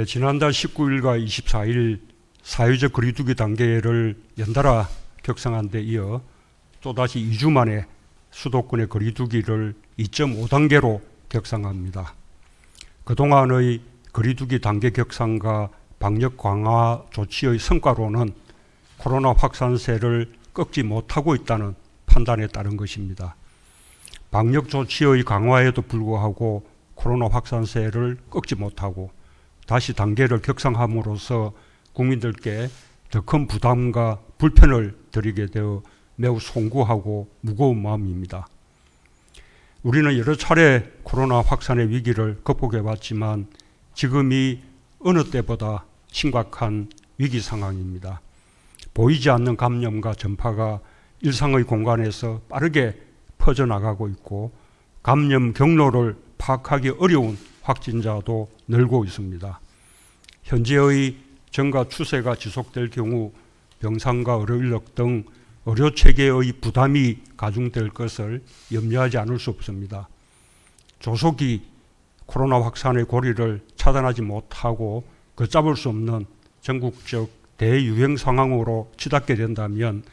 지난달 19일과 24일 사회적 거리두기 단계를 연달아 격상한 데 이어 또다시 2주 만에 수도권의 거리두기를 2.5단계로 격상합니다. 그동안의 거리두기 단계 격상과 방역 강화 조치의 성과로는 코로나 확산세를 꺾지 못하고 있다는 판단에 따른 것입니다. 방역 조치의 강화에도 불구하고 코로나 확산세를 꺾지 못하고 다시 단계를 격상함으로써 국민들께 더 큰 부담과 불편을 드리게 되어 매우 송구하고 무거운 마음입니다. 우리는 여러 차례 코로나 확산의 위기를 극복해 왔지만 지금이 어느 때보다 심각한 위기 상황입니다. 보이지 않는 감염과 전파가 일상의 공간에서 빠르게 퍼져나가고 있고 감염 경로를 파악하기 어려운 확진자도 늘고 있습니다. 현재의 전가 추세가 지속될 경우 병상과 의료인력 등 의료체계의 부담이 가중될 것을 염려하지 않을 수 없습니다. 조속히 코로나 확산의 고리를 차단하지 못하고 걷잡을 수 없는 전국적 대유행 상황으로 치닫게 된다면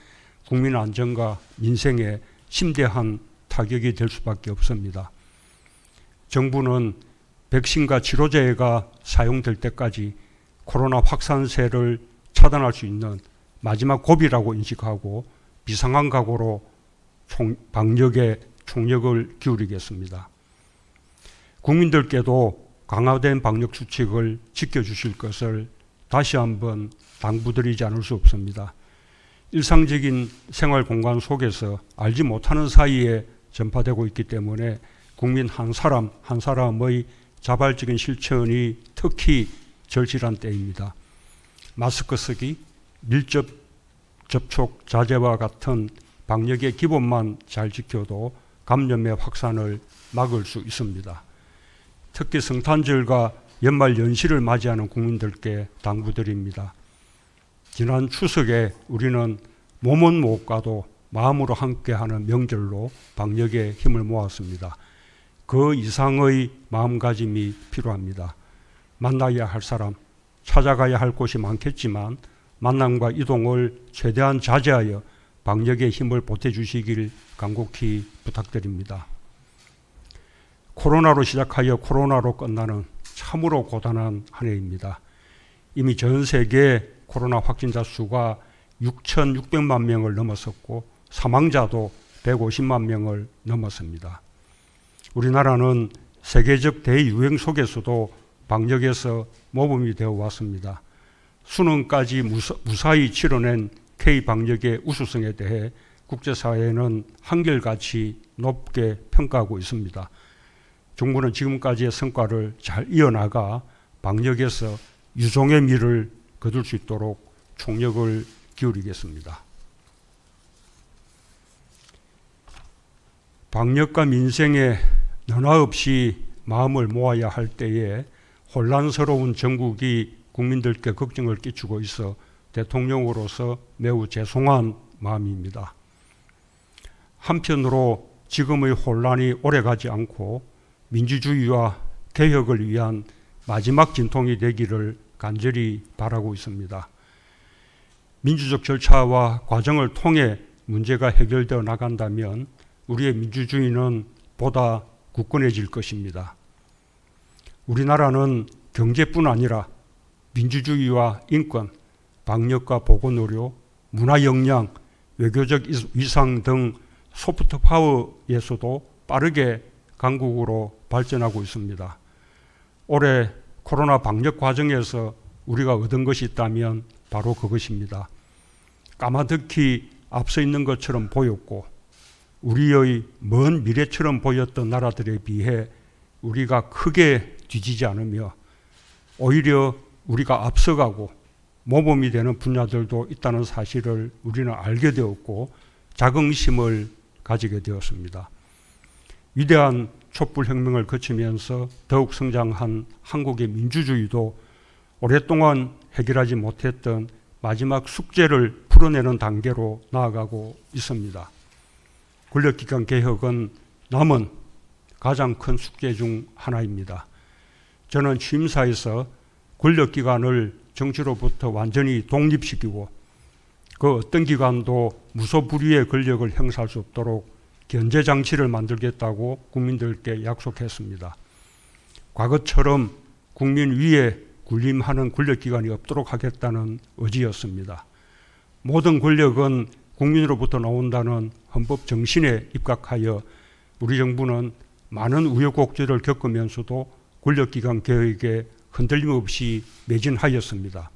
국민 안전과 민생에 심대한 타격이 될 수밖에 없습니다. 정부는 백신과 치료제가 사용될 때까지 코로나 확산세를 차단할 수 있는 마지막 고비라고 인식하고 비상한 각오로 방역에 총력을 기울이겠습니다. 국민들께도 강화된 방역 수칙을 지켜주실 것을 다시 한번 당부드리지 않을 수 없습니다. 일상적인 생활 공간 속에서 알지 못하는 사이에 전파되고 있기 때문에 국민 한 사람 한 사람의 자발적인 실천이 특히 절실한 때입니다. 마스크 쓰기, 밀접 접촉 자제와 같은 방역의 기본만 잘 지켜도 감염의 확산을 막을 수 있습니다. 특히 성탄절과 연말 연시를 맞이하는 국민들께 당부드립니다. 지난 추석에 우리는 몸은 못 가도 마음으로 함께하는 명절로 방역에 힘을 모았습니다. 그 이상의 마음가짐이 필요합니다. 만나야 할 사람, 찾아가야 할 곳이 많겠지만 만남과 이동을 최대한 자제하여 방역에 힘을 보태주시길 간곡히 부탁드립니다. 코로나로 시작하여 코로나로 끝나는 참으로 고단한 한 해입니다. 이미 전 세계 코로나 확진자 수가 6,600만 명을 넘었었고 사망자도 150만 명을 넘었습니다. 우리나라는 세계적 대유행 속에서도 방역에서 모범이 되어 왔습니다. 수능까지 무사히 치러낸 K방역의 우수성에 대해 국제사회는 한결같이 높게 평가하고 있습니다. 정부는 지금까지의 성과를 잘 이어나가 방역에서 유종의 미를 거둘 수 있도록 총력을 기울이겠습니다. 방역과 민생에 너나 없이 마음을 모아야 할 때에 혼란스러운 정국이 국민들께 걱정을 끼치고 있어 대통령으로서 매우 죄송한 마음입니다. 한편으로 지금의 혼란이 오래가지 않고 민주주의와 개혁을 위한 마지막 진통이 되기를 간절히 바라고 있습니다. 민주적 절차와 과정을 통해 문제가 해결되어 나간다면 우리의 민주주의는 보다 굳건해질 것입니다. 우리나라는 경제뿐 아니라 민주주의와 인권, 방역과 보건의료, 문화 역량, 외교적 위상 등 소프트 파워에서도 빠르게 강국으로 발전하고 있습니다. 올해 코로나 방역 과정에서 우리가 얻은 것이 있다면 바로 그것입니다. 까마득히 앞서 있는 것처럼 보였고 우리의 먼 미래처럼 보였던 나라들에 비해 우리가 크게 뒤지지 않으며 오히려 우리가 앞서가고 모범이 되는 분야들도 있다는 사실을 우리는 알게 되었고 자긍심을 가지게 되었습니다. 위대한 촛불혁명을 거치면서 더욱 성장한 한국의 민주주의도 오랫동안 해결하지 못했던 마지막 숙제를 풀어내는 단계로 나아가고 있습니다. 권력기관 개혁은 남은 가장 큰 숙제 중 하나입니다. 저는 취임사에서 권력기관을 정치로부터 완전히 독립시키고 그 어떤 기관도 무소불위의 권력을 행사할 수 없도록 견제장치를 만들겠다고 국민들께 약속했습니다. 과거처럼 국민 위에 군림하는 권력기관이 없도록 하겠다는 의지였습니다. 모든 권력은 국민으로부터 나온다는 헌법 정신에 입각하여 우리 정부는 많은 우여곡절을 겪으면서도 권력기관 개혁에 흔들림 없이 매진하였습니다.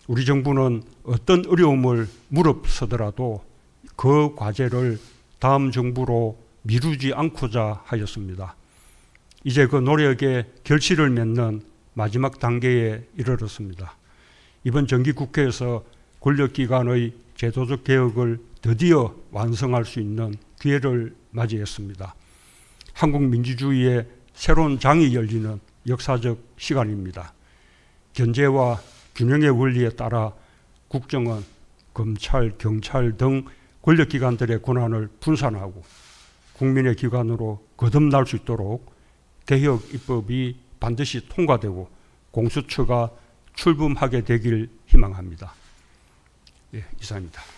우리 정부는 어떤 어려움을 무릅쓰더라도 그 과제를 다음 정부로 미루지 않고자 하였습니다. 이제 그 노력에 결실을 맺는 마지막 단계에 이르렀습니다. 이번 정기국회에서 권력기관의 제도적 개혁을 드디어 완성할 수 있는 기회를 맞이했습니다. 한국 민주주의의 새로운 장이 열리는 역사적 시간입니다. 견제와 균형의 원리에 따라 국정원, 검찰, 경찰 등 권력기관들의 권한을 분산하고 국민의 기관으로 거듭날 수 있도록 개혁 입법이 반드시 통과되고 공수처가 출범하게 되길 희망합니다. 예, 이상입니다.